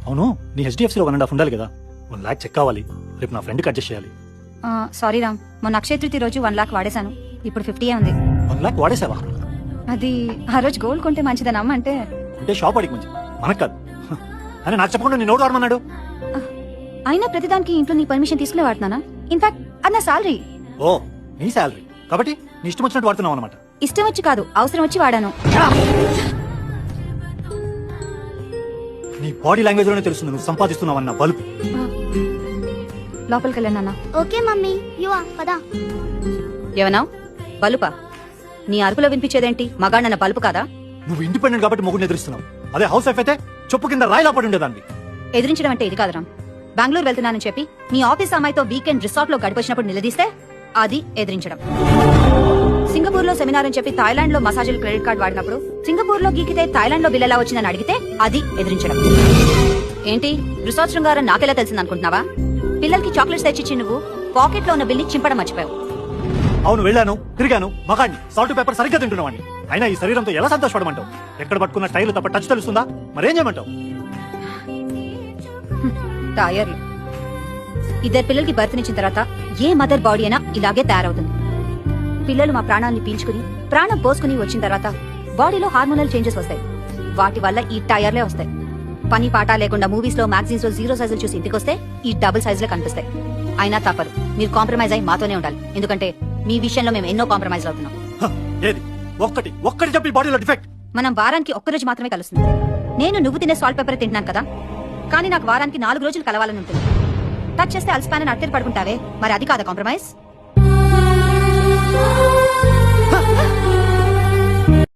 అవును, నీ హెచ్డిఎఫ్సీలో 1.5 ఉండాలి కదా. 1 lakh చెక్ కావాలి. రేపు నా ఫ్రెండ్కి అడ్జస్ట్ చేయాలి. సారీ రామ్, మొన్న అక్షయ తృతీయ రోజు 1 lakh వాడేశాను. ఇప్పుడు 50 ఉంది. 1 lakh వాడేసావా? అది ఆ రోజు గోల్డ్ కొంటే మంచిదని అమ్మ అంటే షాప్ అడిగి మంచిది, మనకు కాదు. అని నాకు చెప్పకుండా నీ నోటు వాడమన్నాడు. అయినా ప్రతిదానికి ఇంట్లో నీ పర్మిషన్ తీసుకునే వాడుతున్నానా? ఇన్ఫాక్ట్ అది నా సాలరీ. ఓ, నీ శాలరీ కాబట్టి నీ ఇష్టం వచ్చినట్టు వాడుతున్నావు అనమాట. ఇష్టం వచ్చి కాదు, అవసరం వచ్చి వాడాను. నీ బాడీ లాంగ్వేజ్ లోనే తెలుస్తుంది నువ్వు సంపాదిస్తున్నావన్న బల్బు. లోపలికి వెళ్ళాను. ఓకే మమ్మీ, యువా పదా. ఏమన్నా బలుపా? నీ అరుపులో వినిపించేదేంటి? మగాడన్న బలుపు కాదా? నువ్వు ఇండిపెండెంట్ కాబట్టి మొగుడిని ఎదురుస్తున్నావు. అదే హౌస్ వైఫ్ అయితే చెప్పు కింద రాయిలా పడి ఉండేదాన్ని. ఎదిరించడం అంటే ఇది కాదురా. బెంగళూరు వెళ్తున్నానని చెప్పి నీ ఆఫీస్ అమ్మాయితో వీకెండ్ రిసార్ట్ లో గడిపొచ్చినప్పుడు నిలదీస్తే అది ఎదిరించడం. సింగపూర్ లో సెమినార్ అని చెప్పి థాయిలాండ్ లో మసాజులు క్రెడిట్ కార్డు వాడినప్పుడు సింగపూర్ లో గీకితే థాయిలాండ్ లో బిల్ ఎలా వచ్చిందని అడిగితే అది ఎదిరించడం. ఏంటి రిసార్ట్ శృంగారం నాకెలా తెలిసింది అనుకుంటున్నావా? పిల్లలకి చాక్లెట్స్ తెచ్చిచ్చి నువ్వు పాకెట్ లో ఉన్న బిల్ని చింపడం మర్చిపోయావు. అవును, వెళ్ళాను, తిరిగాను, మగాడిని, సాల్ట్ పేపర్ సరిగ్గా తింటున్నావాడిని. అయినా ఈ శరీరంతో ఎలా సంతోషపడమంటావు? ఎక్కడ పట్టుకున్న స్టైల్ తప్ప టచ్ తెలుస్తుందా? మరేం చేయమంటావు? టైర్లు. ఇద్దరు పిల్లలకి బర్త్నిచ్చిన తర్వాత ఏ మదర్ బాడీ అయినా ఇలాగే తయారవుతుంది. పిల్లలు మా ప్రాణాన్ని పీల్చుకుని ప్రాణం పోసుకుని వచ్చిన తర్వాత బాడీలో హార్మోనల్ చేంజెస్ వస్తాయి. వాటి వల్ల ఈ టైర్లే వస్తాయి. పని పాట లేకుండా మూవీస్ లో మ్యాగజైన్స్ లో 0 సైజులు చూసి ఇంటికి వస్తే ఈ డబుల్ సైజులే కనిపిస్తాయి. అయినా తప్పదు, మీరు కాంప్రమైజ్ అయ్యి మాతోనే ఉండాలి. ఎందుకంటే మీ విషయంలో మేము ఎన్నో కాంప్రమైజ్ అవుతున్నాం. ఏది ఒక్కటి చెప్పి బాడీలో డిఫెక్ట్. మనం వారానికి ఒక్కరోజు మాత్రమే కలుస్తుంది. నేను నువ్వు తినే సాల్ట్ పేపర్ తింటున్నాను కదా, కానీ నాకు వారానికి 4 రోజులు కలవాలని ఉంటుంది. టచ్ చేస్తే అలసిపోయిన అట్టేరు పడుకుంటావే, మరి అది కాదా కాంప్రమైజ్?